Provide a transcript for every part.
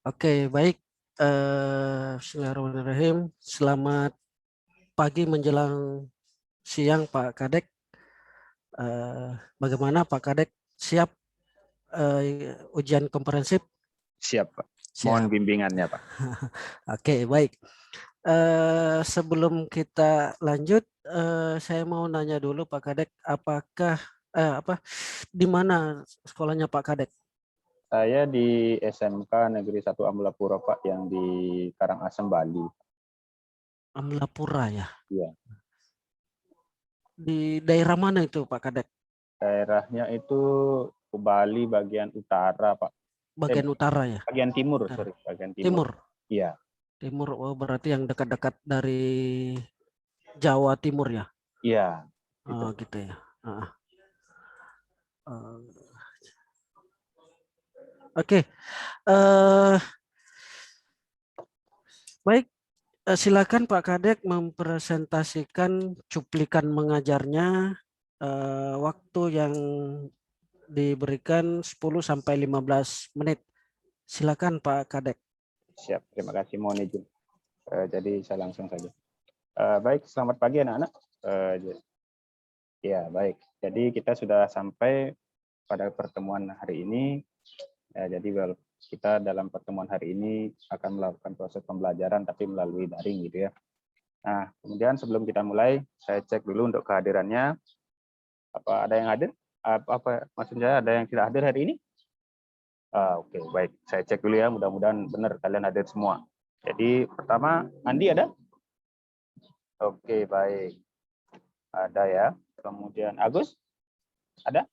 Oke, baik. Bismillahirrahmanirrahim. Selamat pagi menjelang siang, Pak Kadek. Eh, Bagaimana Pak Kadek? Siap ujian komprehensif? Siap, Pak. Mohon Siap. bimbingannya, Pak. Oke, baik. Sebelum kita lanjut, saya mau nanya dulu Pak Kadek, apakah di mana sekolahnya Pak Kadek? Saya di SMK Negeri 1 Amlapura, Pak, yang di Karangasem, Bali. Amlapura ya. Iya. Di daerah mana itu Pak Kadek? Daerahnya itu Bali bagian utara, Pak. Bagian utara ya? Bagian timur, Utara. sorry. Bagian timur. Timur. Iya. Timur, oh berarti yang dekat-dekat dari Jawa Timur ya? Iya. Itu. Oh gitu ya. Uh, Oke, uh, baik. Silakan Pak Kadek mempresentasikan cuplikan mengajarnya. Waktu yang diberikan 10 sampai 15 menit. Silakan Pak Kadek. Siap. Terima kasih. Mohon izin. Jadi saya langsung saja. Baik, selamat pagi anak-anak. Ya, baik. Jadi kita sudah sampai pada pertemuan hari ini. Jadi kita dalam pertemuan hari ini akan melakukan proses pembelajaran tapi melalui daring gitu ya. Nah, kemudian sebelum kita mulai, saya cek dulu untuk kehadirannya. Apa ada yang hadir? Apa maksudnya ada yang tidak hadir hari ini? Oke, baik. Saya cek dulu ya, mudah-mudahan benar kalian hadir semua. Jadi pertama, Andi ada? Oke, baik. Ada ya. Kemudian Agus? Ada?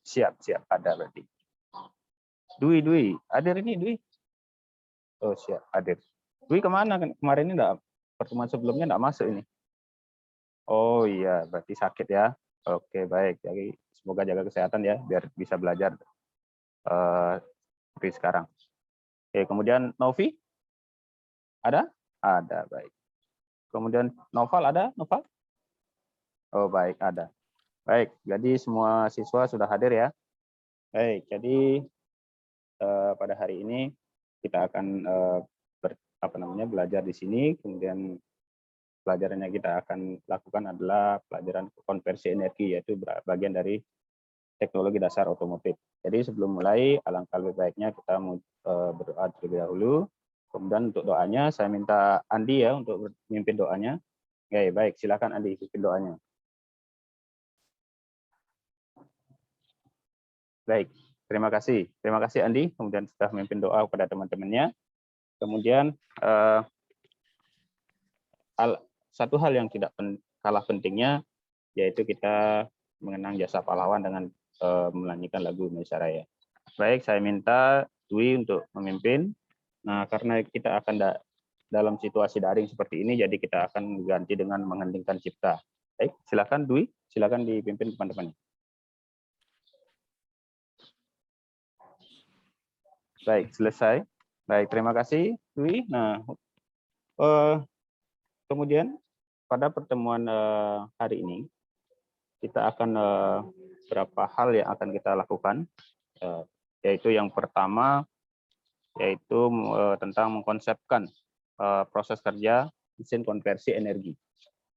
Siap, siap. Ada berarti. Dwi. Hadir ini, Dwi? Oh, siap. Hadir. Dwi kemana? Kemarin ini enggak, pertemuan sebelumnya enggak masuk ini. Oh iya, berarti sakit ya. Oke, baik. Jadi semoga jaga kesehatan ya, biar bisa belajar seperti sekarang. Oke, kemudian Novi? Ada? Ada, baik. Kemudian Noval ada? Noval? Oh, baik, ada. Baik, jadi semua siswa sudah hadir ya. Baik, jadi pada hari ini kita akan belajar di sini, kemudian pelajaran yang kita akan lakukan adalah pelajaran konversi energi, yaitu bagian dari teknologi dasar otomotif. Jadi sebelum mulai, alangkah lebih baiknya kita berdoa terlebih dahulu. Kemudian untuk doanya, saya minta Andi ya untuk memimpin doanya. Oke, baik, silakan Andi pimpin doanya. Baik, terima kasih. Terima kasih Andi, kemudian sudah memimpin doa kepada teman-temannya. Kemudian satu hal yang tidak kalah pentingnya, yaitu kita mengenang jasa pahlawan dengan menyanyikan lagu Indonesia Raya. Baik, saya minta Dwi untuk memimpin. Nah, karena kita akan dalam situasi daring seperti ini, jadi kita akan ganti dengan mengheningkan cipta. Baik, silakan Dwi, silakan dipimpin teman-teman. Baik, selesai. Baik, terima kasih Dwi. Nah, kemudian pada pertemuan hari ini kita akan beberapa hal yang akan kita lakukan, yaitu yang pertama yaitu tentang mengkonsepkan proses kerja mesin konversi energi.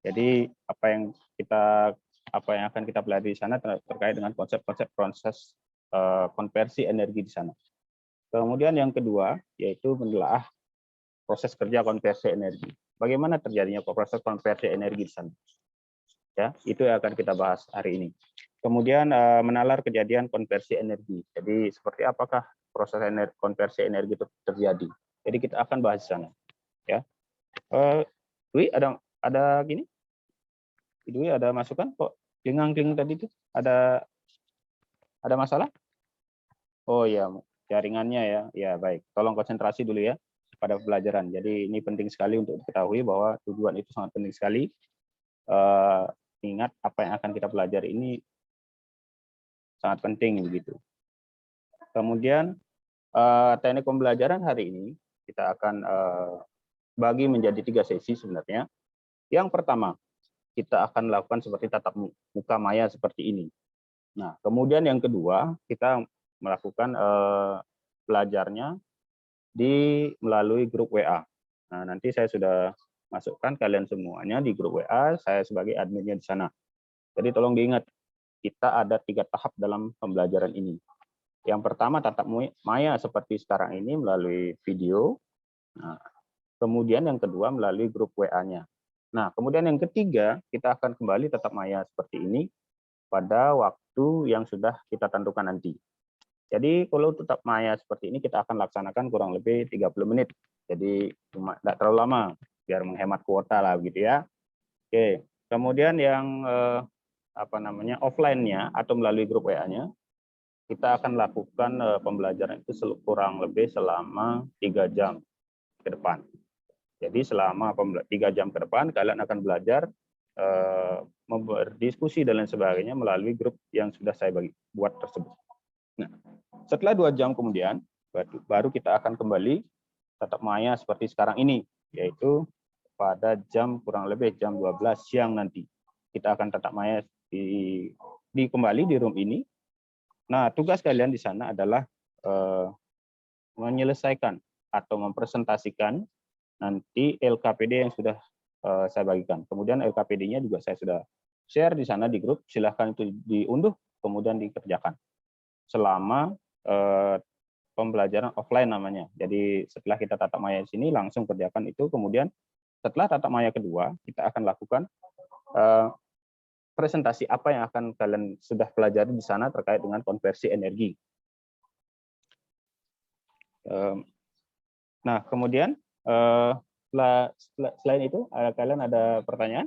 Jadi apa yang akan kita pelajari di sana terkait dengan konsep-konsep proses konversi energi di sana. Kemudian yang kedua yaitu menelaah proses kerja konversi energi. Bagaimana terjadinya proses konversi energi di sana? Ya, itu yang akan kita bahas hari ini. Kemudian menalar kejadian konversi energi. Jadi seperti apakah proses konversi energi itu terjadi? Jadi kita akan bahas di sana. Ya, Dwi ada gini? Dwi ada masukan kok? Kling tadi itu ada masalah? Oh ya, jaringannya ya. Ya baik. Tolong konsentrasi dulu ya pada pelajaran. Jadi ini penting sekali untuk diketahui bahwa tujuan itu sangat penting sekali. Ingat apa yang akan kita pelajari ini sangat penting begitu. Kemudian teknik pembelajaran hari ini kita akan bagi menjadi 3 sesi sebenarnya. Yang pertama, kita akan lakukan seperti tatap muka maya seperti ini. Nah, kemudian yang kedua, kita melakukan belajarnya melalui grup WA. Nah, nanti saya sudah masukkan kalian semuanya di grup WA, saya sebagai adminnya di sana. Jadi tolong diingat, kita ada 3 tahap dalam pembelajaran ini. Yang pertama tatap maya seperti sekarang ini melalui video. Nah, kemudian yang kedua melalui grup WA-nya. Nah, kemudian yang ketiga, kita akan kembali tatap maya seperti ini pada waktu yang sudah kita tentukan nanti. Jadi kalau tatap maya seperti ini kita akan laksanakan kurang lebih 30 menit. Jadi tidak terlalu lama, biar menghemat kuota lah gitu ya. Oke, kemudian yang offline-nya atau melalui grup WA-nya, kita akan lakukan pembelajaran itu kurang lebih selama 3 jam ke depan. Jadi selama 3 jam ke depan kalian akan belajar berdiskusi dan lain sebagainya melalui grup yang sudah saya buat tersebut. Nah, setelah 2 jam kemudian baru kita akan kembali tatap maya seperti sekarang ini, yaitu pada jam kurang lebih jam 12 siang nanti. Kita akan tatap maya kembali di room ini. Nah, tugas kalian di sana adalah menyelesaikan atau mempresentasikan nanti LKPD yang sudah saya bagikan. Kemudian LKPD-nya juga saya sudah share di sana di grup. Silahkan itu diunduh, kemudian dikerjakan. Selama pembelajaran offline namanya. Jadi setelah kita tatap maya di sini, langsung kerjakan itu. Kemudian setelah tatap maya kedua, kita akan lakukan presentasi apa yang akan kalian sudah pelajari di sana terkait dengan konversi energi. Nah, kemudian selain itu, kalian ada pertanyaan?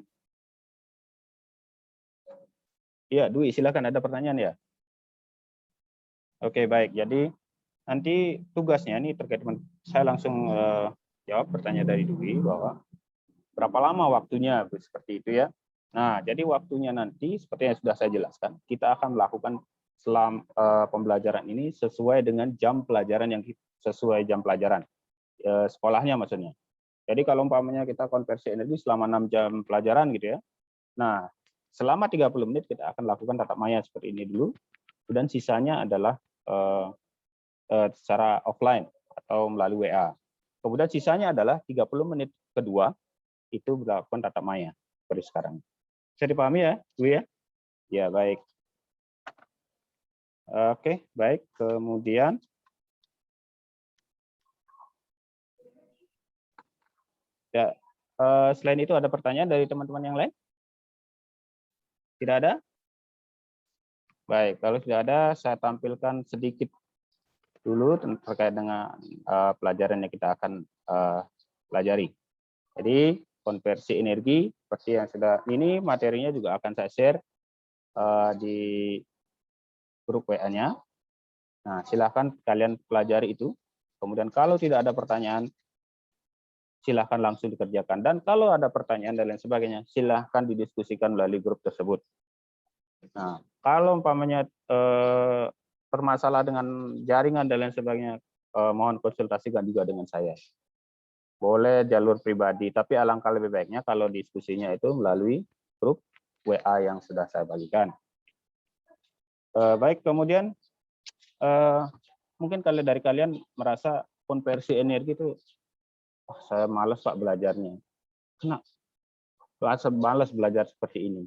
Iya, Dwi, silakan, ada pertanyaan ya? Oke, baik. Jadi nanti tugasnya ini terkait dengan, saya langsung jawab pertanyaan dari Dwi bahwa berapa lama waktunya seperti itu ya. Nah, jadi waktunya nanti seperti yang sudah saya jelaskan, kita akan melakukan selama pembelajaran ini sesuai dengan jam pelajaran yang sesuai jam pelajaran sekolahnya maksudnya. Jadi kalau umpamanya kita konversi energi selama 6 jam pelajaran gitu ya. Nah, selama 30 menit kita akan lakukan tatap maya seperti ini dulu, dan sisanya adalah secara offline atau melalui WA. Kemudian sisanya adalah 30 menit kedua itu melakukan tatap maya seperti sekarang. Bisa dipahami ya, Bu ya? Ya, baik. Oke, baik. Kemudian ya, selain itu ada pertanyaan dari teman-teman yang lain? Tidak ada? Baik, kalau tidak ada, saya tampilkan sedikit dulu terkait dengan pelajaran yang kita akan pelajari. Jadi konversi energi seperti yang sudah ini materinya juga akan saya share di grup WA-nya. Nah, silakan kalian pelajari itu. Kemudian kalau tidak ada pertanyaan, silahkan langsung dikerjakan. Dan kalau ada pertanyaan dan lain sebagainya, silahkan didiskusikan melalui grup tersebut. Nah, kalau umpamanya bermasalah dengan jaringan dan lain sebagainya, mohon konsultasikan juga dengan saya. Boleh jalur pribadi, tapi alangkah lebih baiknya kalau diskusinya itu melalui grup WA yang sudah saya bagikan. Baik, kemudian mungkin dari kalian merasa konversi energi itu, saya malas Pak belajarnya. Kenapa? Saya malas belajar seperti ini.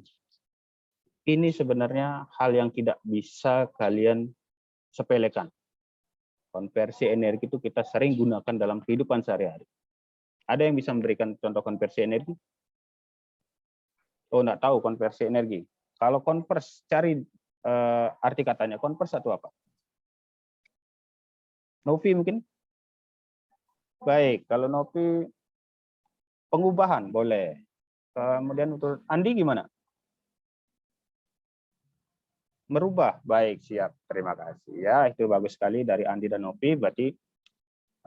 Ini sebenarnya hal yang tidak bisa kalian sepelekan. Konversi energi itu kita sering gunakan dalam kehidupan sehari-hari. Ada yang bisa memberikan contoh konversi energi? Oh, enggak tahu konversi energi. Kalau konvers, cari arti katanya. Konvers atau apa? Novi mungkin? Baik, kalau Novi pengubahan boleh. Kemudian untuk Andi gimana? Merubah. Baik, siap. Terima kasih. Ya, itu bagus sekali dari Andi dan Novi. Berarti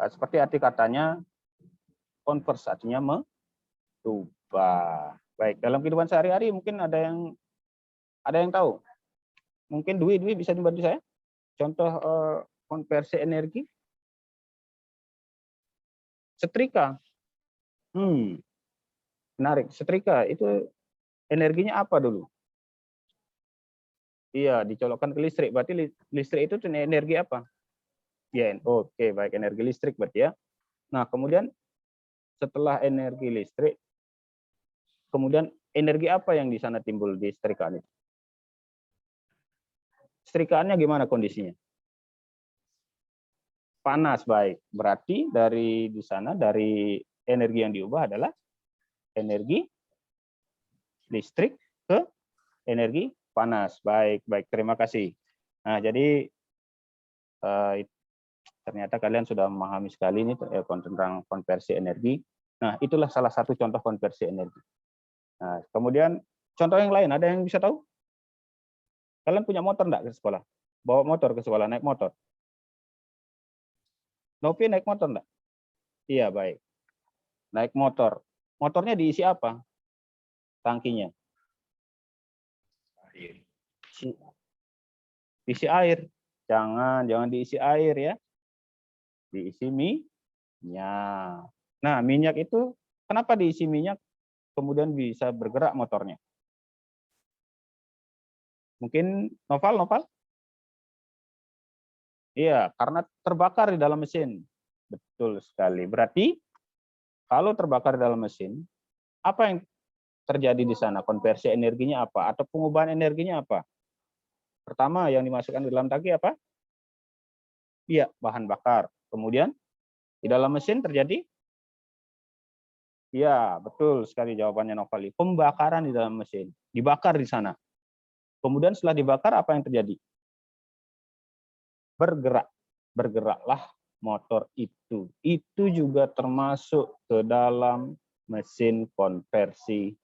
seperti arti katanya, konvers artinya merubah. Baik, dalam kehidupan sehari-hari mungkin ada yang tahu. Mungkin Dwi bisa dibantu saya? Contoh konversi energi. Setrika. Menarik. Setrika itu energinya apa dulu? Iya, dicolokkan ke listrik. Berarti listrik itu energi apa? Ya, oke, baik, energi listrik berarti ya. Nah, kemudian setelah energi listrik, kemudian energi apa yang di sana timbul di setrikaan itu? Setrikaannya gimana kondisinya? Panas, baik. Berarti dari di sana, dari energi yang diubah adalah energi listrik ke energi panas. Baik, baik. Terima kasih. Nah, jadi ternyata kalian sudah memahami sekali ini tentang konversi energi. Nah, itulah salah satu contoh konversi energi. Nah, kemudian contoh yang lain, ada yang bisa tahu? Kalian punya motor enggak ke sekolah? Bawa motor ke sekolah, naik motor. Novi naik motor enggak? Iya, baik. Naik motor. Motornya diisi apa? Tangkinya. Diisi air. Jangan diisi air ya. Diisi minyak. Nah, minyak itu kenapa diisi minyak kemudian bisa bergerak motornya? Mungkin Noval? Iya, karena terbakar di dalam mesin. Betul sekali. Berarti kalau terbakar di dalam mesin, apa yang terjadi di sana? Konversi energinya apa? Atau pengubahan energinya apa? Pertama, yang dimasukkan di dalam tangki apa? Iya, bahan bakar. Kemudian di dalam mesin terjadi? Iya, betul sekali jawabannya Novali. Pembakaran di dalam mesin. Dibakar di sana. Kemudian setelah dibakar, apa yang terjadi? Bergeraklah motor itu. Itu juga termasuk ke dalam mesin konversi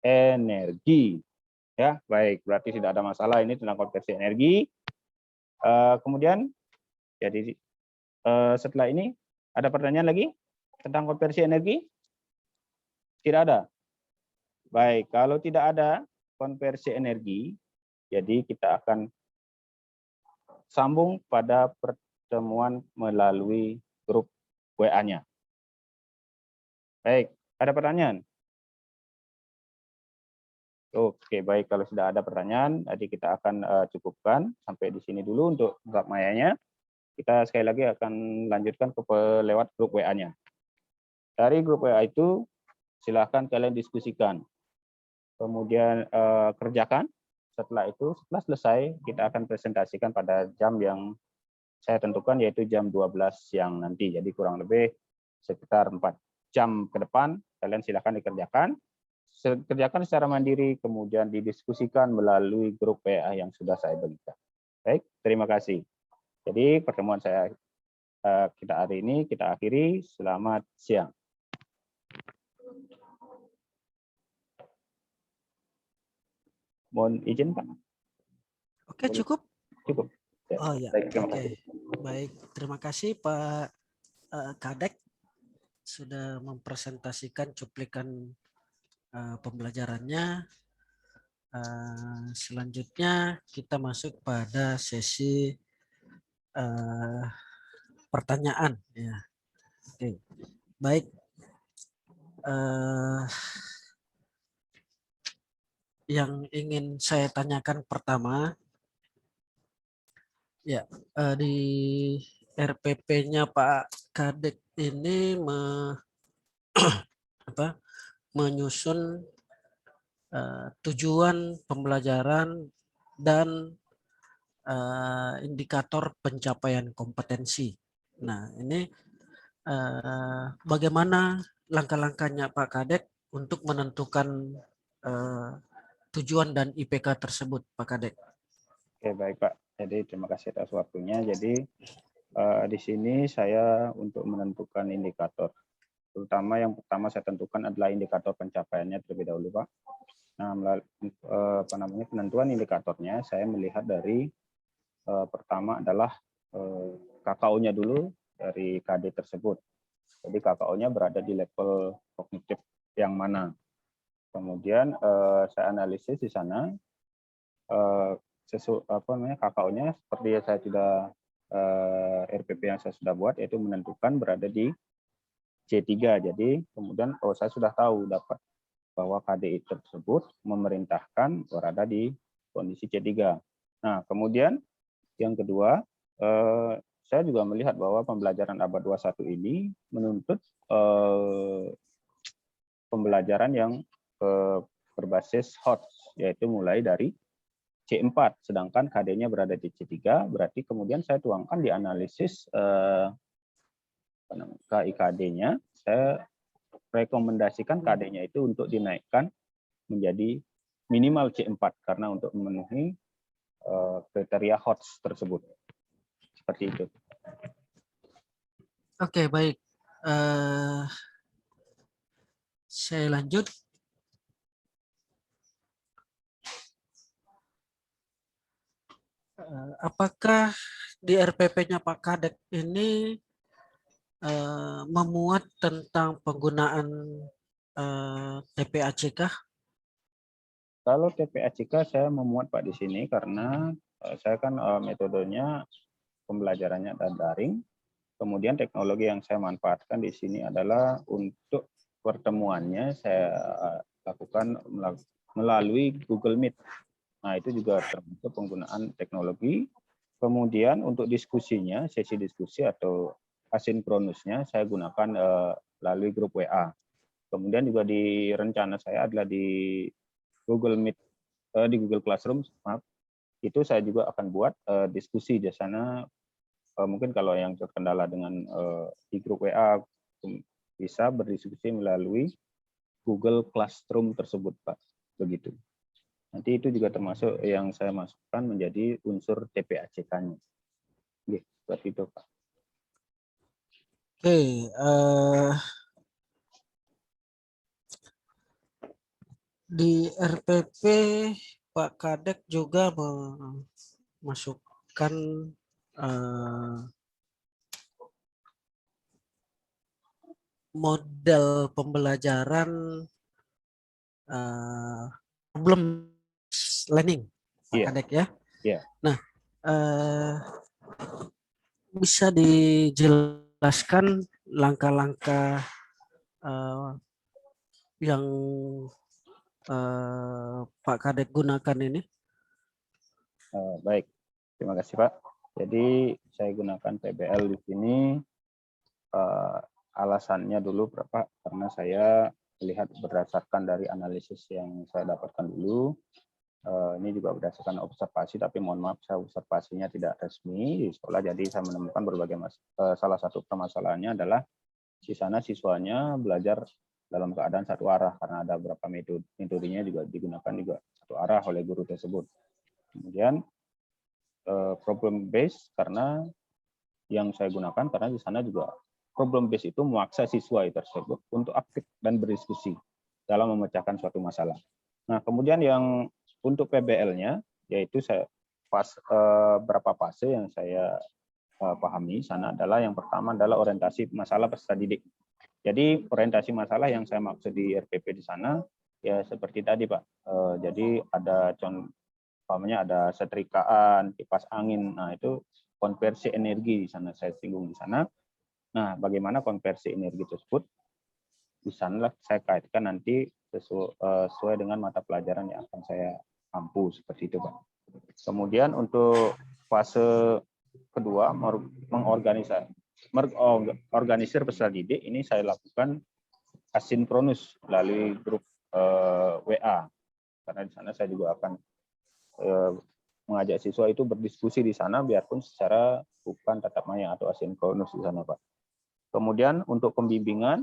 energi. Ya, baik. Berarti tidak ada masalah ini tentang konversi energi. Kemudian, jadi setelah ini ada pertanyaan lagi tentang konversi energi? Tidak ada. Baik, kalau tidak ada konversi energi, jadi kita akan sambung pada pertemuan melalui grup WA-nya. Baik, ada pertanyaan? Oke, baik. Kalau sudah ada pertanyaan, jadi kita akan cukupkan sampai di sini dulu untuk bab mayanya. Kita sekali lagi akan lanjutkan lewat grup WA-nya. Dari grup WA itu, silahkan kalian diskusikan. Kemudian kerjakan. Setelah itu, setelah selesai, kita akan presentasikan pada jam yang saya tentukan, yaitu jam 12 siang nanti. Jadi kurang lebih sekitar 4 jam ke depan, kalian silahkan dikerjakan. Kerjakan secara mandiri, kemudian didiskusikan melalui grup WA yang sudah saya berikan. Baik, terima kasih. Jadi pertemuan kita hari ini kita akhiri. Selamat siang. Mohon izin, Pak. Oke, cukup. Cukup. Ya. Oh ya, Baik, terima oke. kasih. Baik, terima kasih Pak Kadek sudah mempresentasikan cuplikan pembelajarannya. Selanjutnya kita masuk pada sesi pertanyaan. Ya, oke. Baik. Yang ingin saya tanyakan pertama, ya di RPP-nya Pak Kadek ini menyusun tujuan pembelajaran dan indikator pencapaian kompetensi. Nah, ini bagaimana langkah-langkahnya Pak Kadek untuk menentukan tujuan dan IPK tersebut, Pak Kadek? Oke, baik Pak. Jadi terima kasih atas waktunya. Jadi di sini saya untuk menentukan indikator. Terutama yang pertama saya tentukan adalah indikator pencapaiannya terlebih dahulu, Pak. Nah, penentuan indikatornya saya melihat dari pertama adalah KKO-nya dulu dari KD tersebut. Jadi KKO-nya berada di level kognitif yang mana. Kemudian saya analisis di sana KKO-nya seperti yang saya sudah RPP yang saya sudah buat, yaitu menentukan berada di C3. Jadi kemudian saya sudah tahu dapat bahwa KDI tersebut memerintahkan berada di kondisi C3. Nah, kemudian yang kedua saya juga melihat bahwa pembelajaran abad 21 ini menuntut pembelajaran yang berbasis hot, yaitu mulai dari C4, sedangkan KD-nya berada di C3, berarti kemudian saya tuangkan di analisis KIKD-nya, saya rekomendasikan KD-nya itu untuk dinaikkan menjadi minimal C4, karena untuk memenuhi kriteria HOTS tersebut. Seperti itu. Oke, baik. Saya lanjut. Apakah di RPP-nya Pak Kadek ini memuat tentang penggunaan TPACK? Kalau TPACK saya memuat Pak di sini karena saya kan metodenya pembelajarannya daring. Kemudian teknologi yang saya manfaatkan di sini adalah untuk pertemuannya saya lakukan melalui Google Meet. Nah, itu juga termasuk penggunaan teknologi. Kemudian untuk diskusinya, sesi diskusi atau asinkronusnya saya gunakan melalui grup WA. Kemudian juga di rencana saya adalah di Google Meet, di Google Classroom, maaf, itu saya juga akan buat diskusi di sana. Mungkin kalau yang terkendala dengan di grup WA bisa berdiskusi melalui Google Classroom tersebut, Pak. Begitu. Nanti itu juga termasuk yang saya masukkan menjadi unsur TPACK-nya. Seperti itu, Pak. Oke, di RPP Pak Kadek juga memasukkan model pembelajaran problem learning, Pak Kadek ya. Iya. Nah, bisa dijelaskan langkah-langkah yang Pak Kadek gunakan ini? Baik, terima kasih Pak. Jadi saya gunakan PBL di sini. Alasannya dulu Pak, karena saya melihat berdasarkan dari analisis yang saya dapatkan dulu. Ini juga berdasarkan observasi, tapi mohon maaf saya observasinya tidak resmi di sekolah. Jadi saya menemukan berbagai salah satu permasalahannya adalah di sana siswanya belajar dalam keadaan satu arah karena ada beberapa metodenya juga digunakan juga satu arah oleh guru tersebut. Kemudian problem base karena yang saya gunakan karena di sana juga problem base itu memaksa siswa tersebut untuk aktif dan berdiskusi dalam memecahkan suatu masalah. Nah, kemudian yang untuk PBL-nya yaitu berapa fase yang saya pahami sana adalah yang pertama adalah orientasi masalah peserta didik. Jadi orientasi masalah yang saya maksud di RPP di sana ya seperti tadi Pak. Jadi ada contohnya ada setrikaan, kipas angin. Nah, itu konversi energi di sana saya singgung di sana. Nah, bagaimana konversi energi tersebut? Di sanalah saya kaitkan nanti sesuai dengan mata pelajaran yang akan saya ampu seperti itu, Pak. Kemudian untuk fase kedua organisir peserta didik ini saya lakukan asinkronus melalui grup WA karena di sana saya juga akan mengajak siswa itu berdiskusi di sana biarpun secara bukan tatap maya atau asinkronus di sana, Pak. Kemudian untuk pembimbingan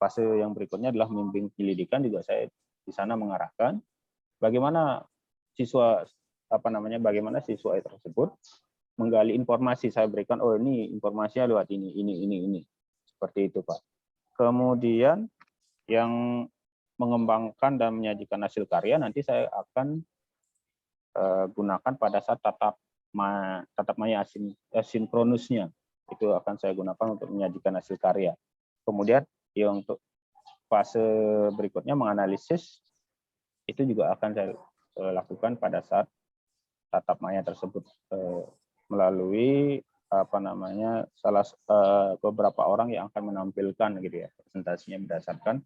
fase yang berikutnya adalah membimbing penyelidikan juga saya di sana mengarahkan bagaimana siswa bagaimana siswa tersebut menggali informasi saya berikan ini informasinya lewat ini seperti itu Pak. Kemudian yang mengembangkan dan menyajikan hasil karya nanti saya akan gunakan pada saat tatap maya asinkronusnya itu akan saya gunakan untuk menyajikan hasil karya. Kemudian untuk fase berikutnya menganalisis itu juga akan saya lakukan pada saat tatap maya tersebut melalui beberapa orang yang akan menampilkan gitu ya presentasinya berdasarkan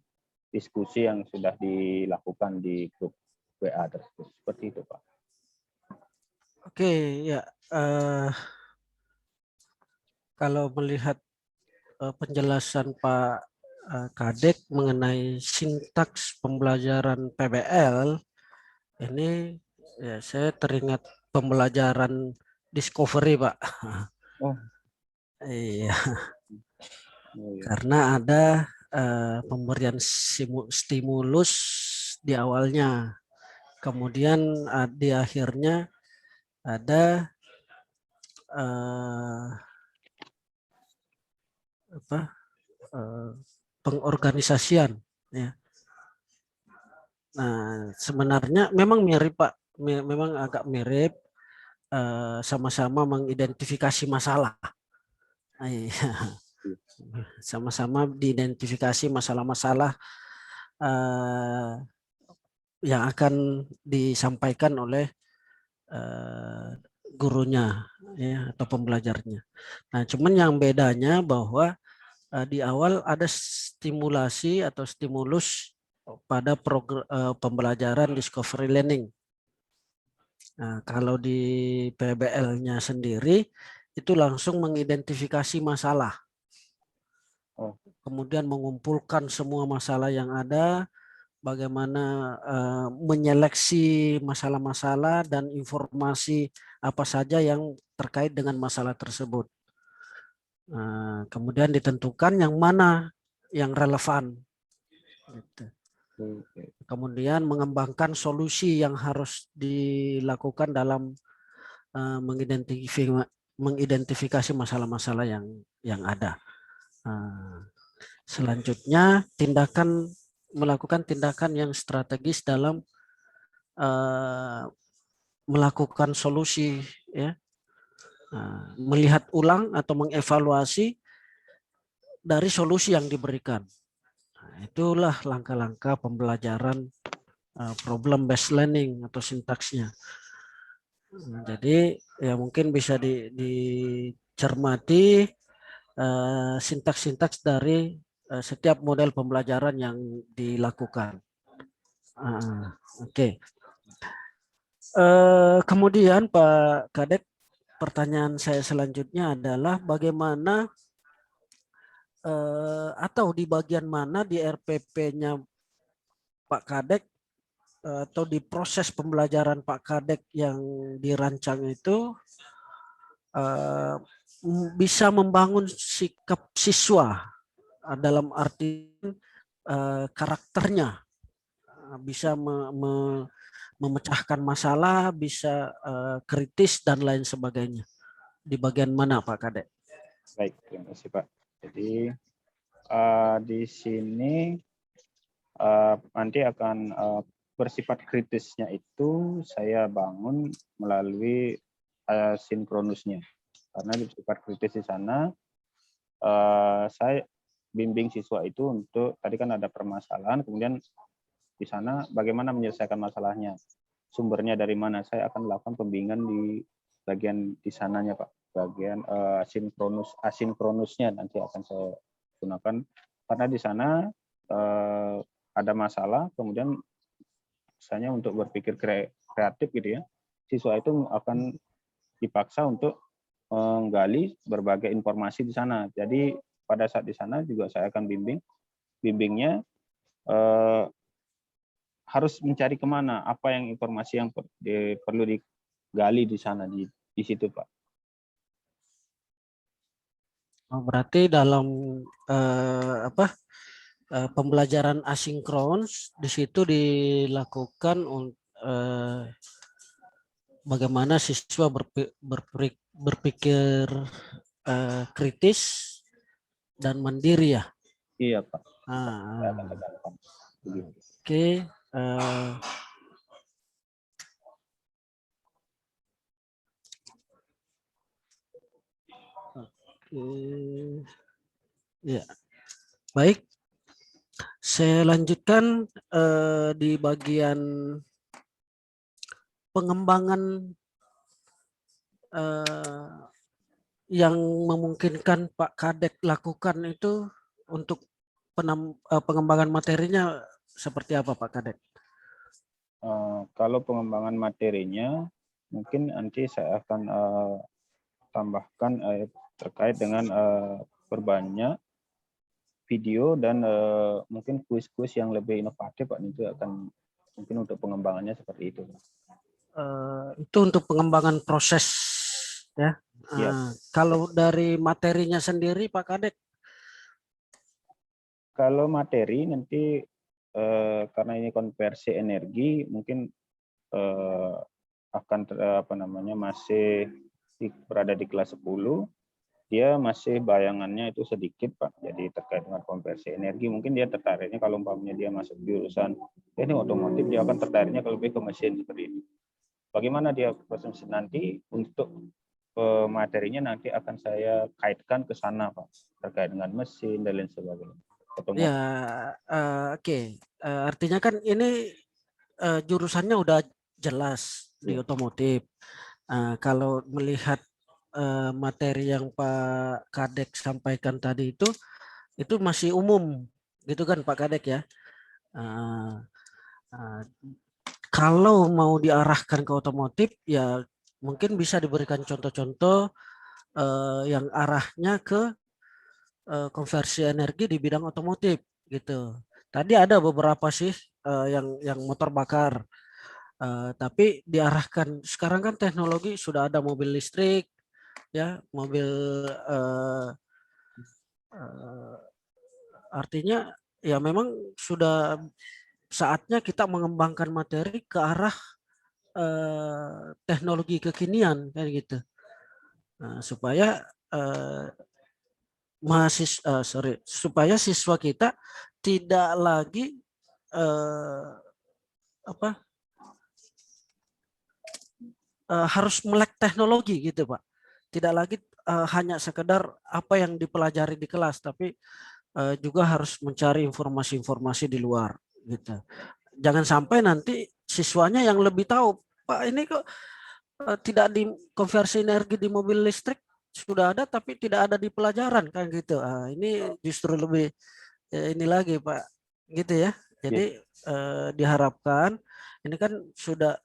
diskusi yang sudah dilakukan di grup WA tersebut. Seperti itu Pak. Oke ya. kalau melihat penjelasan Pak Kadek mengenai sintaks pembelajaran PBL, ini ya saya teringat pembelajaran discovery, Pak. Oh, Iya, oh iya. karena ada pemberian stimulus di awalnya, kemudian di akhirnya ada eh, apa eh, pengorganisasian, ya. Nah, sebenarnya memang mirip, Pak. Memang agak mirip, sama-sama mengidentifikasi masalah. Iya, sama-sama diidentifikasi masalah-masalah eh, yang akan disampaikan oleh eh, gurunya, ya, atau pembelajarnya. Nah, cuman yang bedanya bahwa di awal ada stimulasi atau stimulus pada pembelajaran discovery learning. Nah, kalau di PBL-nya sendiri itu langsung mengidentifikasi masalah, Oh, kemudian mengumpulkan semua masalah yang ada, bagaimana menyeleksi masalah-masalah dan informasi apa saja yang terkait dengan masalah tersebut. Kemudian ditentukan yang mana yang relevan. Gitu. oke. Kemudian mengembangkan solusi yang harus dilakukan dalam mengidentifikasi masalah-masalah yang ada. Selanjutnya melakukan tindakan yang strategis dalam melakukan solusi, ya. Melihat ulang atau mengevaluasi dari solusi yang diberikan. Itulah langkah-langkah pembelajaran problem based learning atau sintaksnya. Jadi ya mungkin bisa dicermati sintaks-sintaks dari setiap model pembelajaran yang dilakukan. Oke. Kemudian Pak Kadek, pertanyaan saya selanjutnya adalah bagaimana atau di bagian mana di RPP-nya Pak Kadek atau di proses pembelajaran Pak Kadek yang dirancang itu bisa membangun sikap siswa dalam arti karakternya, bisa memecahkan masalah, bisa kritis dan lain sebagainya. Di bagian mana Pak Kadek? Baik, terima kasih Pak. Jadi di sini nanti akan bersifat kritisnya itu saya bangun melalui sinkronusnya. Karena di sifat kritis di sana saya bimbing siswa itu untuk tadi kan ada permasalahan, kemudian di sana bagaimana menyelesaikan masalahnya, sumbernya dari mana. Saya akan melakukan pembimbingan di bagian di sananya Pak, bagian asinkronusnya nanti akan saya gunakan karena di sana ada masalah, kemudian misalnya untuk berpikir kreatif gitu ya, siswa itu akan dipaksa untuk menggali berbagai informasi di sana. Jadi pada saat di sana juga saya akan bimbingnya harus mencari kemana, apa yang informasi yang perlu digali di sana di situ Pak. Berarti dalam pembelajaran asinkron di situ dilakukan bagaimana siswa berpikir kritis dan mandiri, ya. Iya Pak. Saya akan Ah, tekankan begitu. oke. Ya, baik. Saya lanjutkan di bagian pengembangan yang memungkinkan Pak Kadek lakukan itu untuk pengembangan materinya seperti apa Pak Kadek? Kalau pengembangan materinya mungkin nanti saya akan tambahkan terkait dengan perbanyak video dan mungkin kuis-kuis yang lebih inovatif Pak, itu akan mungkin untuk pengembangannya seperti itu. Itu untuk pengembangan proses ya. Iya. Kalau dari materinya sendiri Pak Kadek? Kalau materi nanti karena ini konversi energi mungkin akan masih berada di kelas 10. Dia masih bayangannya itu sedikit Pak. Jadi terkait dengan konversi energi mungkin dia tertariknya kalau umpamanya dia masuk jurusan teknik otomotif, dia akan tertariknya lebih ke mesin seperti itu. Bagaimana dia proses mesin nanti untuk materinya nanti akan saya kaitkan ke sana Pak, terkait dengan mesin dan lain sebagainya. Otomotif. Ya, oke. Artinya kan ini jurusannya udah jelas di Ya. otomotif. Kalau melihat materi yang Pak Kadek sampaikan tadi itu masih umum, gitu kan Pak Kadek ya. Kalau mau diarahkan ke otomotif, ya mungkin bisa diberikan contoh-contoh yang arahnya ke konversi energi di bidang otomotif, gitu. Tadi ada beberapa sih yang motor bakar. Tapi diarahkan sekarang kan teknologi sudah ada mobil listrik ya, mobil artinya ya memang sudah saatnya kita mengembangkan materi ke arah teknologi kekinian kan gitu. Supaya supaya siswa kita tidak lagi harus melek teknologi gitu Pak. Tidak lagi hanya sekedar apa yang dipelajari di kelas, tapi juga harus mencari informasi-informasi di luar gitu. Jangan sampai nanti siswanya yang lebih tahu, Pak ini kok tidak di konversi energi di mobil listrik sudah ada tapi tidak ada di pelajaran kan gitu. Ini justru lebih ini lagi Pak, gitu ya. Jadi diharapkan ini kan sudah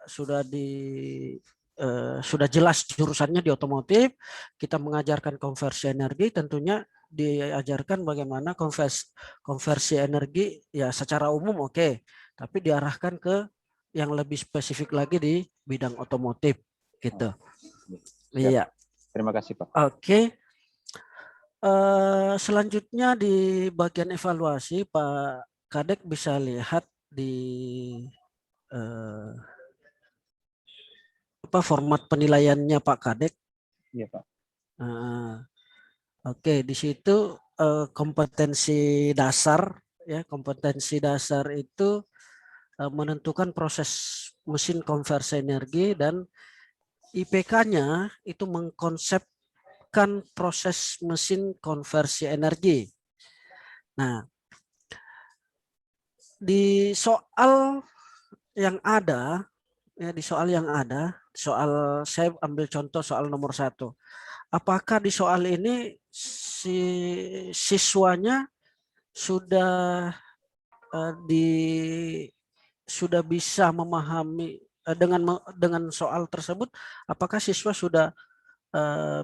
jelas jurusannya di otomotif, kita mengajarkan konversi energi, tentunya diajarkan bagaimana konversi energi ya secara umum oke, tapi diarahkan ke yang lebih spesifik lagi di bidang otomotif gitu. Iya. Terima kasih Pak. Oke. Selanjutnya di bagian evaluasi Pak Kadek bisa lihat di format penilaiannya Pak Kadek. Iya Pak. Oke, di situ kompetensi dasar ya, kompetensi dasar itu menentukan proses mesin konversi energi, dan IPK-nya itu mengkonsepkan proses mesin konversi energi. Nah, di soal yang ada, ya di soal yang ada, soal saya ambil contoh soal nomor 1. Apakah di soal ini si siswanya sudah sudah bisa memahami dengan soal tersebut? Apakah siswa sudah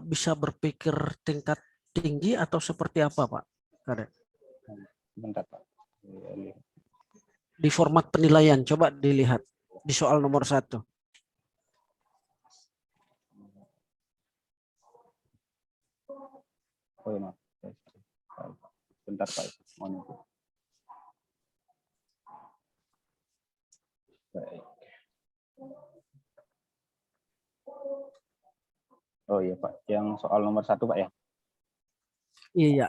bisa berpikir tingkat tinggi atau seperti apa, Pak? Bentar Pak. Di format penilaian, coba dilihat di soal nomor 1. Oh ya maaf. Bentar Pak. Baik. Oh iya Pak, yang soal nomor 1 Pak ya. Iya.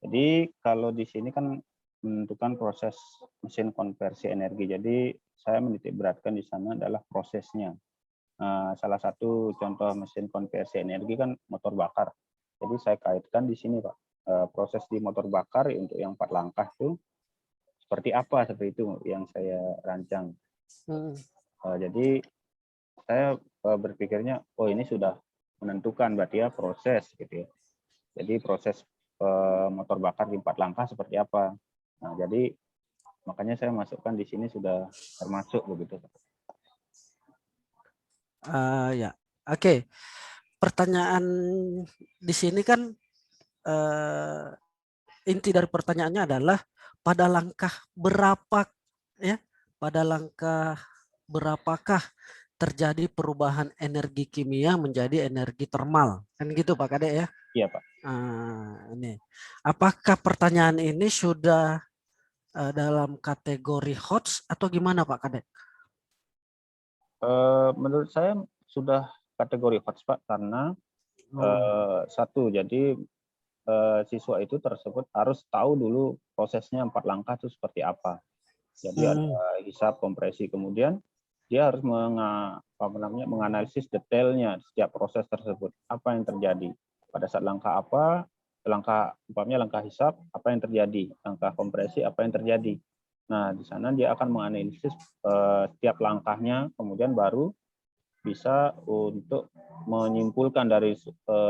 Jadi kalau di sini kan menentukan proses mesin konversi energi. Jadi saya menitik beratkan di sana adalah prosesnya. Salah satu contoh mesin konversi energi kan motor bakar. Jadi saya kaitkan di sini Pak. Proses di motor bakar untuk yang 4 langkah itu seperti apa, seperti itu yang saya rancang. Jadi saya berpikirnya, oh ini sudah menentukan berarti ya proses gitu ya. Jadi proses motor bakar di 4 langkah seperti apa. Nah, jadi makanya saya masukkan di sini sudah termasuk begitu. Ya, oke. pertanyaan di sini kan inti dari pertanyaannya adalah pada langkah berapa ya, pada langkah berapakah terjadi perubahan energi kimia menjadi energi termal, kan gitu Pak Kadek ya? Iya Pak. Ini, apakah pertanyaan ini sudah dalam kategori HOTS atau gimana Pak Kadek? Menurut saya sudah kategori HOTS Pak, karena satu, jadi siswa itu tersebut harus tahu dulu prosesnya 4 langkah itu seperti apa. Jadi ada hisap, kompresi, kemudian dia harus menganalisis detailnya setiap proses tersebut. Apa yang terjadi pada saat langkah apa, umpamanya langkah hisap, apa yang terjadi, langkah kompresi, apa yang terjadi. Nah, di sana dia akan menganalisis setiap langkahnya, kemudian baru bisa untuk menyimpulkan dari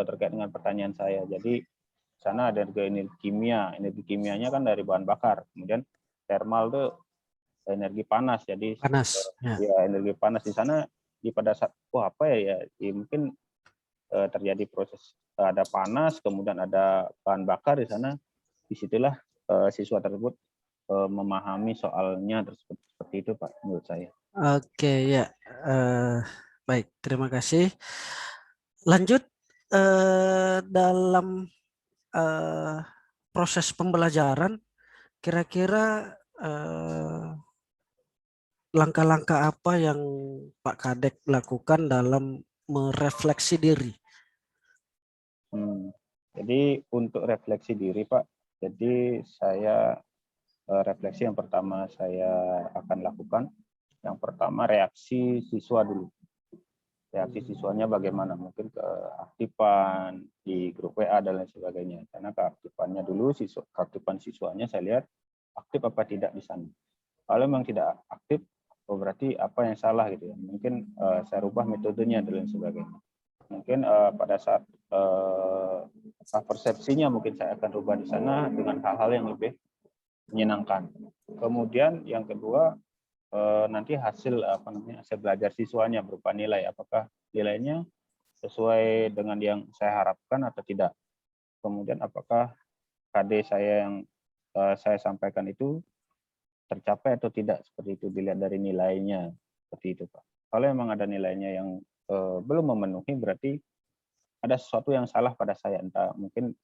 terkait dengan pertanyaan saya. Jadi di sana ada energi kimia. Energi kimianya kan dari bahan bakar. Kemudian thermal itu energi panas. Jadi Panas. ya energi panas di sana pada saat apa ya, mungkin terjadi proses ada panas, kemudian ada bahan bakar di sana. Disitulah siswa tersebut memahami soalnya tersebut, seperti itu Pak menurut saya. Oke ya, baik, terima kasih. Lanjut dalam eh, proses pembelajaran, kira-kira langkah-langkah apa yang Pak Kadek lakukan dalam merefleksi diri? Jadi untuk refleksi diri Pak, jadi saya refleksi yang pertama saya akan lakukan, yang pertama reaksi siswa dulu. Reaksi siswanya bagaimana, mungkin keaktifan di grup WA dan lain sebagainya. Karena keaktifannya dulu, keaktifan siswanya saya lihat aktif apa tidak di sana. Kalau memang tidak aktif, berarti apa yang salah gitu ya. Mungkin saya rubah metodenya dan lain sebagainya. Mungkin pada saat persepsinya mungkin saya akan rubah di sana dengan hal-hal yang lebih menyenangkan. Kemudian yang kedua, nanti hasil hasil belajar siswanya berupa nilai, apakah nilainya sesuai dengan yang saya harapkan atau tidak. Kemudian apakah KD saya yang saya sampaikan itu tercapai atau tidak, seperti itu dilihat dari nilainya, seperti itu Pak. Kalau memang ada nilainya yang belum memenuhi, berarti ada sesuatu yang salah pada saya, entah mungkin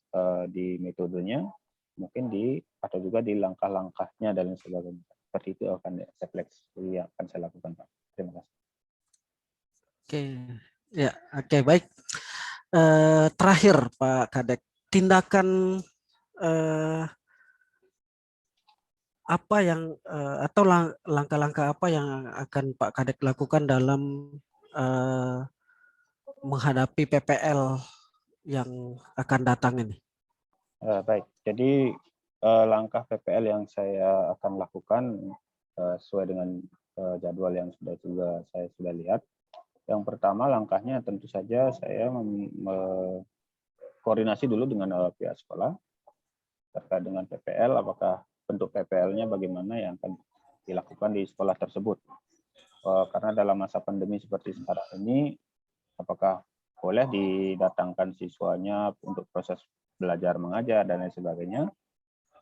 di metodenya, mungkin atau juga di langkah-langkahnya dan lain sebagainya. Seperti itu akan refleksi yang akan saya lakukan Pak. Terima kasih. Oke, ya, oke, baik. Terakhir Pak Kadek, tindakan apa yang atau langkah-langkah apa yang akan Pak Kadek lakukan dalam menghadapi PPL yang akan datang ini? Baik, jadi langkah PPL yang saya akan lakukan sesuai dengan jadwal yang saya sudah lihat. Yang pertama langkahnya tentu saja saya koordinasi dulu dengan pihak sekolah terkait dengan PPL, apakah bentuk PPL-nya bagaimana yang akan dilakukan di sekolah tersebut. Karena dalam masa pandemi seperti sekarang ini, apakah boleh didatangkan siswanya untuk proses belajar mengajar dan lain sebagainya.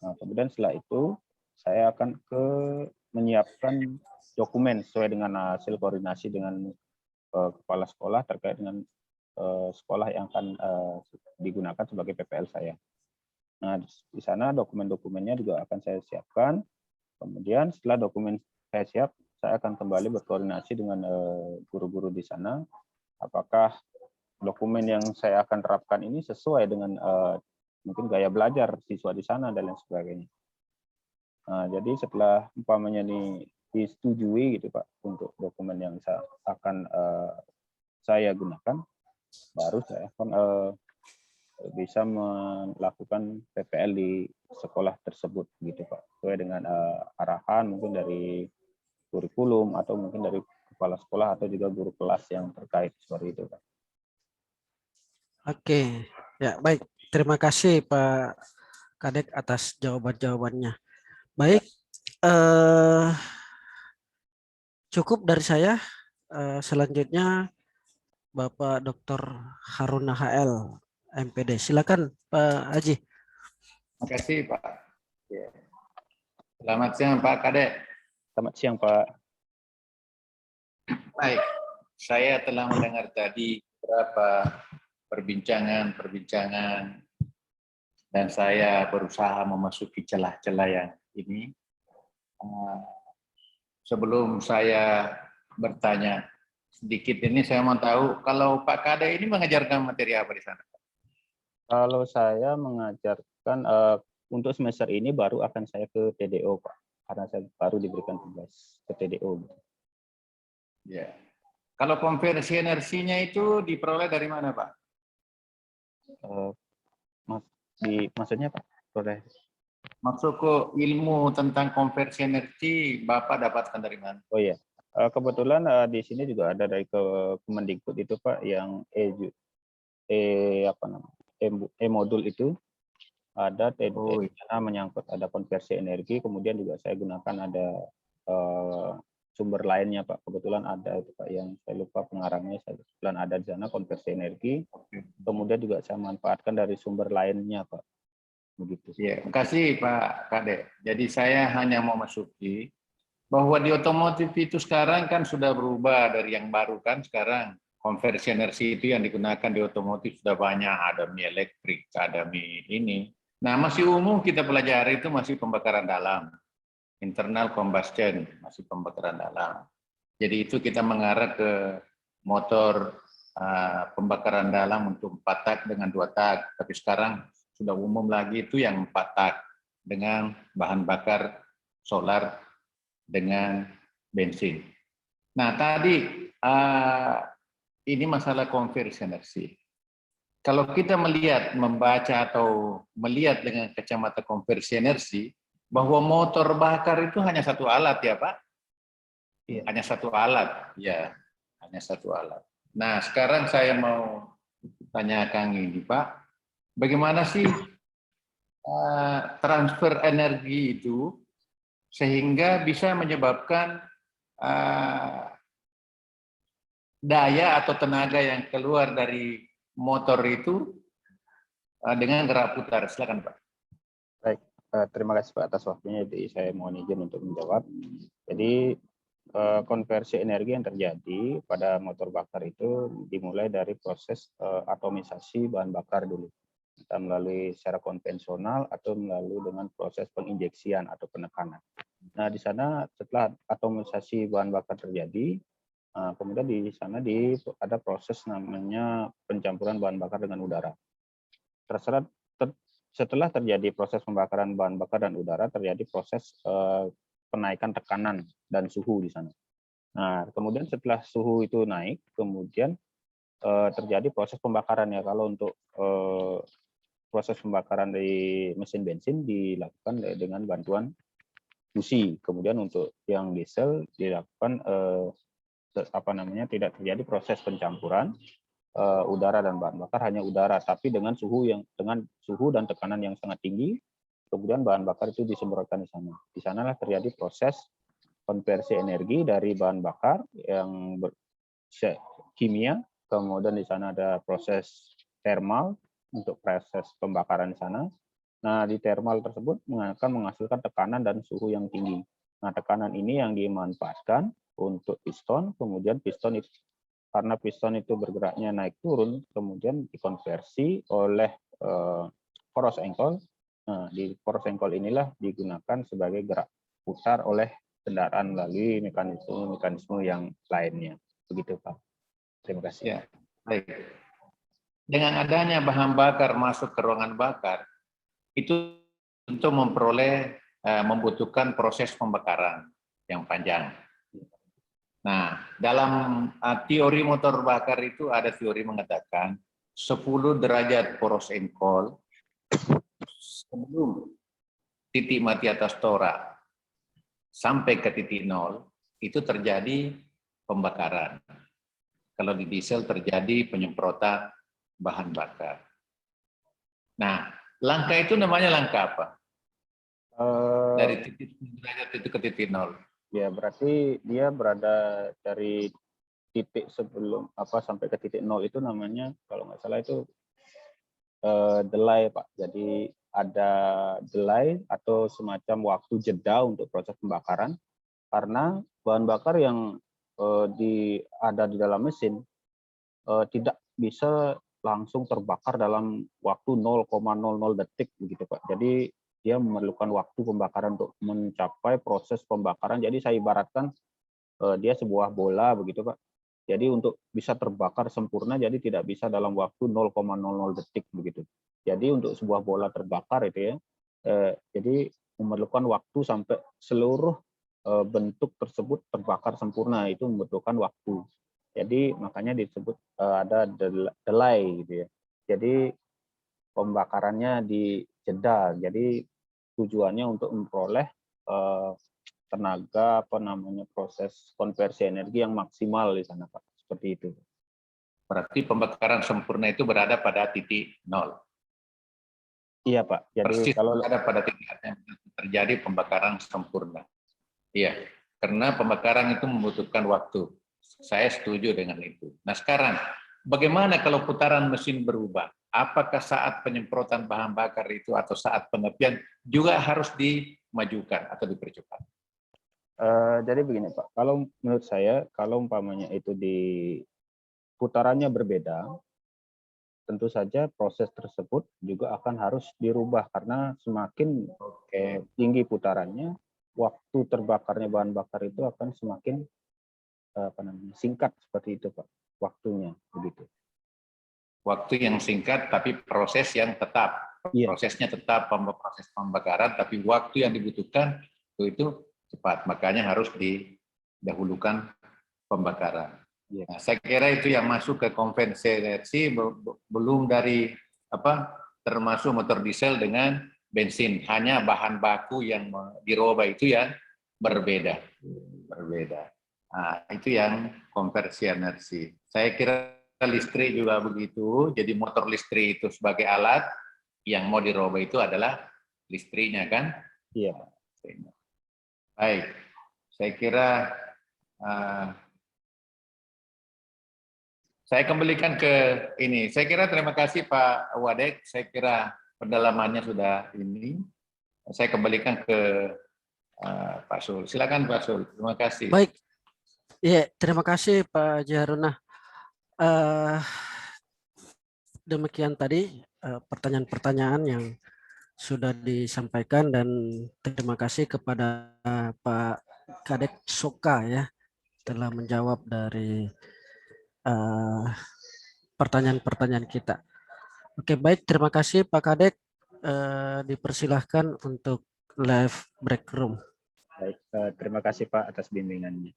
Nah, kemudian setelah itu saya akan menyiapkan dokumen sesuai dengan hasil koordinasi dengan kepala sekolah terkait dengan sekolah yang akan digunakan sebagai PPL saya. Nah, di sana dokumen-dokumennya juga akan saya siapkan. Kemudian setelah dokumen saya siap, saya akan kembali berkoordinasi dengan guru-guru di sana. Apakah dokumen yang saya akan terapkan ini sesuai dengan mungkin gaya belajar siswa di sana dan lain sebagainya. Nah, jadi setelah umpamanya disetujui gitu Pak untuk dokumen yang akan saya gunakan, baru saya akan bisa melakukan PPL di sekolah tersebut gitu Pak, sesuai dengan arahan mungkin dari kurikulum atau mungkin dari kepala sekolah atau juga guru kelas yang terkait, seperti itu Pak. Oke, ya baik. Terima kasih Pak Kadek atas jawaban-jawabannya. Baik, cukup dari saya. Selanjutnya Bapak Dr. Haruna HL, MPD. Silakan Pak Haji. Terima kasih Pak. Ya. Selamat siang Pak Kadek. Selamat siang Pak. Baik, saya telah mendengar tadi beberapa perbincangan dan saya berusaha memasuki celah-celah yang ini. Sebelum saya bertanya sedikit ini, saya mau tahu kalau Pak Kadek ini mengajarkan materi apa di sana? Kalau saya mengajarkan untuk semester ini baru akan saya ke TDO Pak, karena saya baru diberikan tugas ke TDO. Ya. Kalau konversi energinya itu diperoleh dari mana Pak? Maksudnya Pak, boleh? Maksudku ilmu tentang konversi energi Bapak dapatkan dari mana? Oh iya, kebetulan di sini juga ada dari Kemendikbud itu Pak, yang modul itu ada Oh, iya. menyangkut ada konversi energi, kemudian juga saya gunakan ada sumber lainnya Pak. Kebetulan ada itu Pak, yang saya lupa pengarangnya, saya kebetulan ada di sana konversi energi. Kemudian juga saya manfaatkan dari sumber lainnya Pak. Begitu. Ya, terima kasih Pak Kadek. Jadi saya hanya mau masuki bahwa di otomotif itu sekarang kan sudah berubah dari yang baru kan sekarang konversi energi itu yang digunakan di otomotif sudah banyak, ada mie elektrik, ada mie ini. Nah, masih umum kita pelajari itu masih pembakaran dalam, internal combustion, masih pembakaran dalam. Jadi itu kita mengarah ke motor pembakaran dalam untuk 4 tak dengan 2 tak, tapi sekarang sudah umum lagi itu yang 4 tak dengan bahan bakar solar dengan bensin. Nah tadi ini masalah konversi energi. Kalau kita membaca atau melihat dengan kacamata konversi energi, bahwa motor bakar itu hanya satu alat ya Pak? Iya. Hanya satu alat, ya, hanya satu alat. Nah sekarang saya mau tanyakan ini Pak, bagaimana sih transfer energi itu sehingga bisa menyebabkan daya atau tenaga yang keluar dari motor itu dengan gerak putar. Silakan Pak. Baik, terima kasih Pak atas waktunya. Jadi saya mohon izin untuk menjawab. Jadi konversi energi yang terjadi pada motor bakar itu dimulai dari proses atomisasi bahan bakar dulu. Kita melalui secara konvensional atau melalui dengan proses penginjeksian atau penekanan. Nah, di sana setelah atomisasi bahan bakar terjadi, kemudian di sana ada proses namanya pencampuran bahan bakar dengan udara. Setelah terjadi proses pembakaran bahan bakar dan udara, terjadi proses penaikan tekanan dan suhu di sana. Nah, kemudian setelah suhu itu naik, kemudian terjadi proses pembakaran ya. Kalau untuk proses pembakaran di mesin bensin dilakukan dengan bantuan busi. Kemudian untuk yang diesel dilakukan tidak terjadi proses pencampuran udara dan bahan bakar, hanya udara, tapi dengan suhu dan tekanan yang sangat tinggi. Kemudian bahan bakar itu disemprotkan di sana. Di sanalah terjadi proses konversi energi dari bahan bakar yang kimia. Kemudian di sana ada proses termal untuk proses pembakaran di sana. Nah, di termal tersebut akan menghasilkan tekanan dan suhu yang tinggi. Nah, tekanan ini yang dimanfaatkan untuk piston, kemudian piston itu karena piston itu bergeraknya naik turun, kemudian dikonversi oleh poros engkol. Nah, di poros engkol inilah digunakan sebagai gerak putar oleh kendaraan melalui mekanisme yang lainnya. Begitu Pak. Terima kasih. Ya, baik. Dengan adanya bahan bakar masuk ke ruangan bakar, itu untuk membutuhkan proses pembakaran yang panjang. Nah, dalam teori motor bakar itu ada teori mengatakan 10 derajat poros engkol sebelum titik mati atas torak sampai ke titik nol itu terjadi pembakaran. Kalau di diesel terjadi penyemprotan bahan bakar. Nah, langkah itu namanya langkah apa? Dari titik derajat itu ke titik nol. Ya, berarti dia berada dari titik sebelum sampai ke titik nol itu namanya kalau nggak salah itu delay Pak. Jadi ada delay atau semacam waktu jeda untuk proses pembakaran karena bahan bakar yang ada di dalam mesin tidak bisa langsung terbakar dalam waktu 0,00 detik begitu Pak. Jadi dia memerlukan waktu pembakaran untuk mencapai proses pembakaran. Jadi saya ibaratkan dia sebuah bola begitu Pak. Jadi untuk bisa terbakar sempurna jadi tidak bisa dalam waktu 0,00 detik begitu. Jadi untuk sebuah bola terbakar itu ya, jadi memerlukan waktu sampai seluruh bentuk tersebut terbakar sempurna, itu membutuhkan waktu. Jadi makanya disebut ada delay gitu ya. Jadi pembakarannya dijeda. Jadi tujuannya untuk memperoleh tenaga proses konversi energi yang maksimal di sana Pak. Seperti itu. Berarti pembakaran sempurna itu berada pada titik nol. Iya Pak. Jadi Persis kalau berada pada titik yang terjadi pembakaran sempurna. Iya, karena pembakaran itu membutuhkan waktu. Saya setuju dengan itu. Nah sekarang, bagaimana kalau putaran mesin berubah? Apakah saat penyemprotan bahan bakar itu atau saat penepian juga harus dimajukan atau dipercepat? jadi begini Pak, kalau menurut saya, kalau umpamanya itu di putarannya berbeda, tentu saja proses tersebut juga akan harus dirubah karena semakin tinggi putarannya, waktu terbakarnya bahan bakar itu akan semakin singkat seperti itu Pak, waktunya begitu. Waktu yang singkat tapi proses yang tetap. Iya. Prosesnya tetap proses pembakaran tapi waktu yang dibutuhkan itu cepat. Makanya harus didahulukan pembakaran. Iya. Nah, saya kira itu yang masuk ke konvensi energi belum dari termasuk motor diesel dengan bensin, hanya bahan baku yang dirubah itu yang berbeda. Nah, itu yang konversi energi. Saya kira listrik juga begitu. Jadi motor listrik itu sebagai alat yang mau dirubah itu adalah listriknya kan? Iya. Baik, saya kira saya kembalikan ke ini. Saya kira terima kasih Pak Wadek. Saya kira pendalamannya sudah ini. Saya kembalikan ke Pak Sul. Silakan Pak Sul. Terima kasih. Baik, ya terima kasih Pak Jaruna. Demikian tadi pertanyaan-pertanyaan yang sudah disampaikan dan terima kasih kepada Pak Kadek Soka ya telah menjawab dari pertanyaan-pertanyaan kita. Oke, baik, terima kasih Pak Kadek. Dipersilahkan untuk live break room. Baik, terima kasih Pak atas bimbingannya.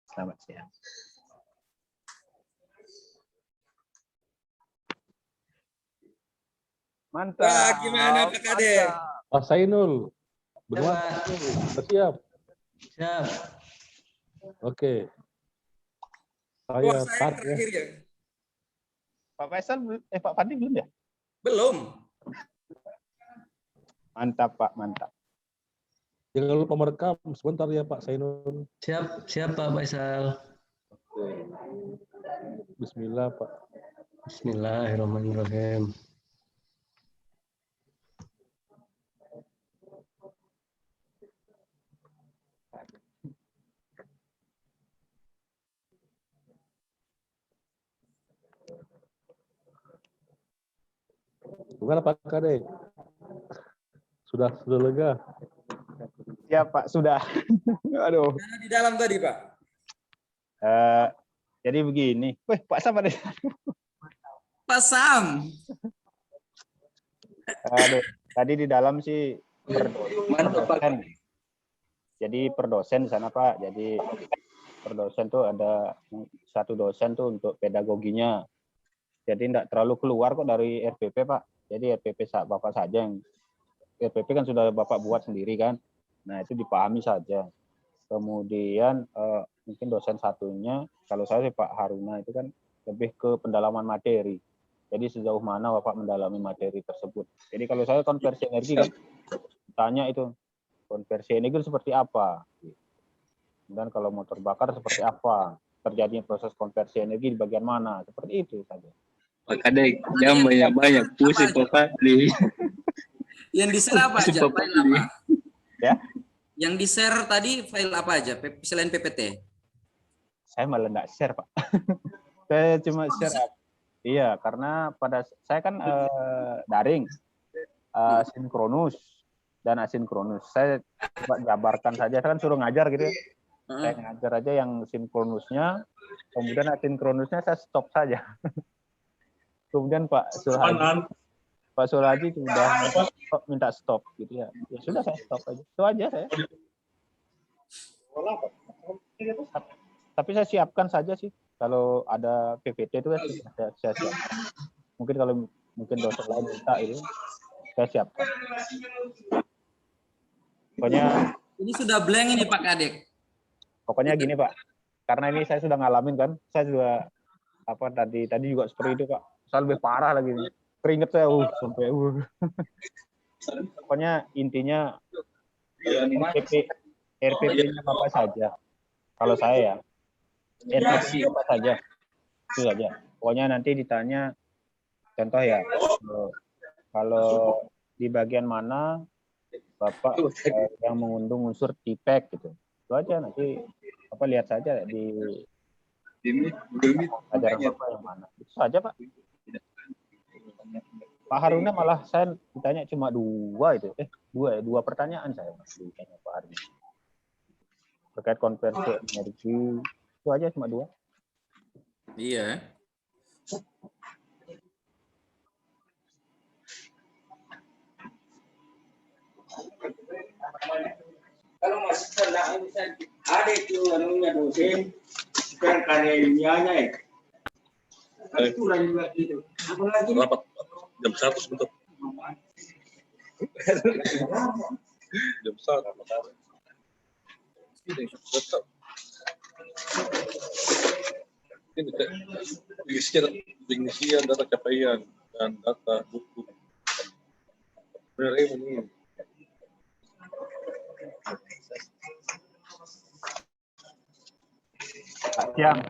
Selamat siang. Mantap. Wah, gimana Pak Kadek? Pak Sainul, bagaimana? Siap. Siap. Oke. Wah, Saya saya start ya. terakhir ya. Pak Faisal, Pak Fadli belum ya? Belum. Mantap Pak, mantap. Jangan lupa merekam sebentar ya Pak Sainul. Siap, siap Pak Faisal. Bismillah Pak. Bismillahirrahmanirrahim. Gimana Pak Kadek? Sudah lega? Ya Pak, sudah. Aduh. Karena di dalam tadi Pak. Jadi begini. Wih, Pak Sam ada. Pak Sam. Aduh, tadi di dalam sih Mantap Pak. Jadi per dosen di sana Pak. Jadi per dosen tuh ada satu dosen tuh untuk pedagoginya. Jadi tidak terlalu keluar kok dari RPP Pak. Jadi RPP Bapak saja yang RPP kan sudah Bapak buat sendiri kan. Nah itu dipahami saja. Kemudian mungkin dosen satunya, kalau saya sih Pak Haruna itu kan lebih ke pendalaman materi. Jadi sejauh mana Bapak mendalami materi tersebut. Jadi kalau saya konversi energi kan, tanya itu konversi energi seperti apa. Dan kalau motor bakar seperti apa. terjadinya proses konversi energi di bagian mana, seperti itu saja. Pak Kadek, jangan banyak-banyak. Pusing Pak Fadli. Yang di-share apa Pusing aja? Pak File Fadli. apa? Ya, Yang di-share tadi file apa aja? Selain PPT? saya malah nggak share Pak. Saya cuma share. Iya, karena pada saya kan daring, sinkronus dan asinkronus. Saya coba jabarkan saja, kan suruh ngajar gitu ya. Saya ngajar aja yang sinkronusnya, kemudian asinkronusnya saya stop saja. Kemudian Pak Surhaji sudah minta stop gitu ya. Ya sudah, saya stop aja. Itu aja saya. Tapi saya siapkan saja sih. Kalau ada PPT itu saya siapkan. Mungkin kalau dosen lain minta itu, saya siapkan. Pokoknya Ini sudah blank ini Pak Kadek. Pokoknya gini Pak, karena ini saya sudah ngalamin kan, saya juga tadi juga seperti itu Pak. Saya lebih parah lagi nih. Keringet saya sampai Pokoknya intinya RPP-nya apa saja. Kalau saya ya, RPP apa saja. Itu saja. Pokoknya nanti ditanya contoh ya, kalau di bagian mana Bapak yang mengundung unsur TPEC gitu. Itu aja, nanti lihat saja di ajaran Bapak yang mana. Itu saja Pak. Pak Haruna malah saya ditanya cuma dua pertanyaan saya ditanya Pak Haruna. Terkait konversi energi, itu aja cuma 2. Iya. Kalau masih kena ada itu anunya dosen kan karya ilmiahnya ya. Kurang juga gitu. Apalagi Jam 1 sebentar. Jam 1. Ini tetap. Ini pengisian data capaian dan data buku. Benar ini. Siang.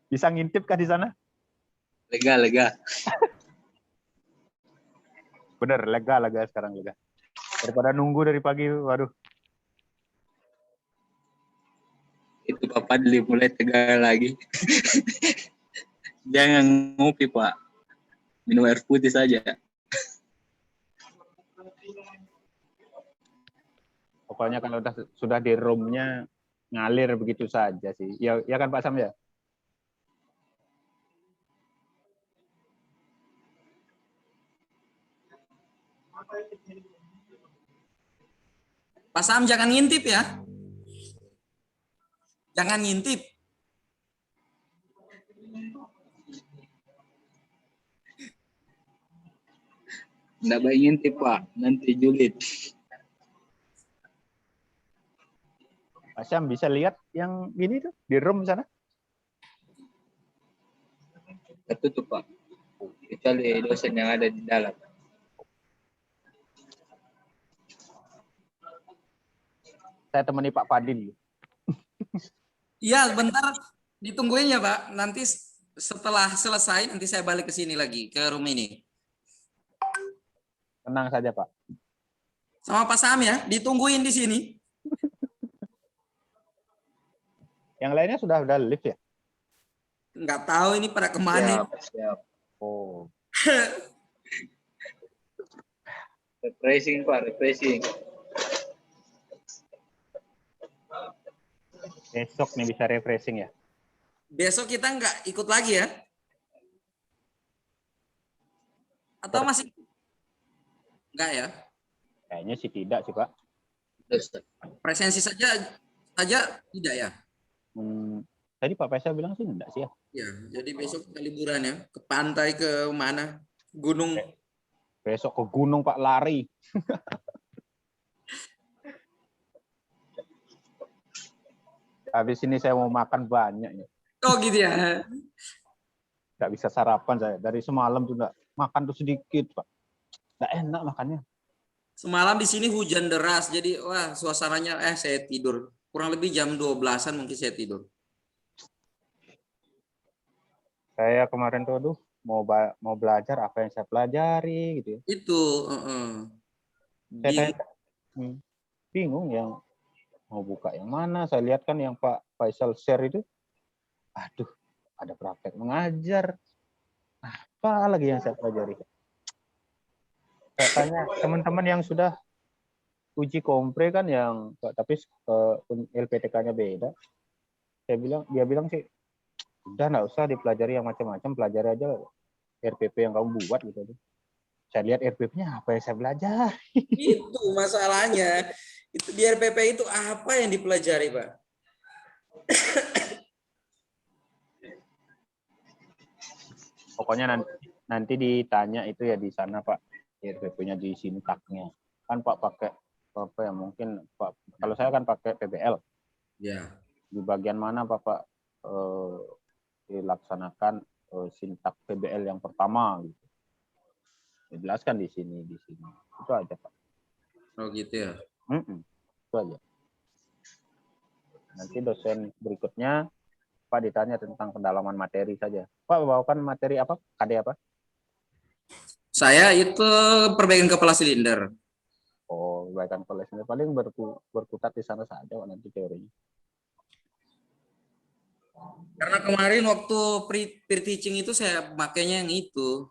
Bisa ngintip kah di sana? Lega. Bener, lega sekarang lega. Daripada nunggu dari pagi, waduh. Itu Pak Fadli mulai tegar lagi. Jangan ngopi Pak. Minum air putih saja. Pokoknya kalau sudah di room-nya ngalir begitu saja sih. Ya kan Pak Sam ya? Pak Sam jangan ngintip ya. Jangan ngintip. Nggak baik ngintip Pak, nanti julid. Pak Sam bisa lihat yang gini tuh di room sana? Tertutup Pak. Kecuali dosen yang ada di dalam. Saya temani Pak Fadil. Iya, bentar ditungguin ya Pak. Nanti setelah selesai nanti saya balik ke sini lagi ke room ini. Tenang saja Pak. Sama Pak Sam ya, ditungguin di sini. Yang lainnya sudah live ya? Nggak tahu ini pada kemana. Siap. Oh. Refreshing Pak, refreshing. Besok nih bisa refreshing ya? Besok kita nggak ikut lagi ya? Atau masih? Enggak ya? Kayaknya sih tidak sih Pak. Presensi saja tidak ya? Tadi Pak Faisal bilang sih enggak sih ya? Ya, jadi besok kita liburan ya, ke pantai ke mana? Gunung. Besok ke gunung Pak, lari. Habis ini saya mau makan banyak ya. Oh gitu ya. Nggak bisa sarapan saya. Dari semalam tuh makan tuh sedikit Pak. Nggak enak makannya. Semalam di sini hujan deras, jadi wah suasananya saya tidur. kurang lebih jam 12-an mungkin saya tidur. Saya kemarin tuh, aduh, mau belajar apa yang saya pelajari gitu ya. Itu Saya bingung. bingung yang mau buka yang mana. Saya lihat kan yang Pak Faisal share itu, aduh, ada praktek mengajar. Apa lagi yang saya pelajari? Saya tanya teman-teman yang sudah uji kompre kan yang, tapi LPTK-nya beda. Dia bilang sih, udah nggak usah dipelajari yang macam-macam, pelajari aja RPP yang kamu buat gitu. Saya lihat RPP-nya apa yang saya belajar. Itu masalahnya. Itu di RPP itu apa yang dipelajari, Pak? Pokoknya nanti ditanya itu ya di sana Pak, RPP-nya di sintaknya. Kan Pak pakai apa ya, mungkin Pak, kalau saya kan pakai PBL. Ya. Di bagian mana Bapak dilaksanakan sintak PBL yang pertama gitu. Dijelaskan di sini. Itu aja Pak. Oh gitu ya. Itu aja. Nanti dosen berikutnya Pak ditanya tentang pendalaman materi saja. Pak bawakan materi apa? KD apa? Saya itu perbaikan kepala silinder. Oh, perbaikan kepala silinder paling berkutat di sana saja Pak, nanti teorinya. Karena kemarin waktu peer teaching itu saya makainya yang itu.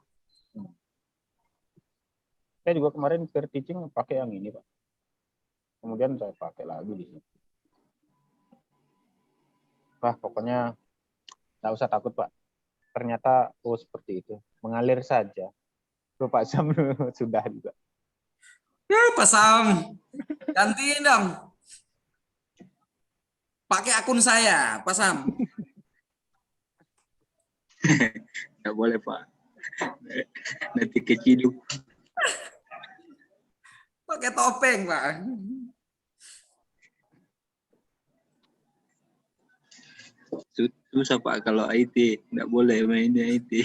Saya juga kemarin peer teaching pakai yang ini Pak. Kemudian saya pakai lagi di sini. Wah, pokoknya nggak usah takut Pak. Ternyata seperti itu, mengalir saja. Tuh Pak Sam sudah juga. Ya, Pak Sam. Gantiin dong. Pakai akun saya, Pak Sam. Nggak boleh Pak. Nanti keciduk. Pakai topeng, Pak. Susah Pak kalau IT. Nggak boleh mainnya IT.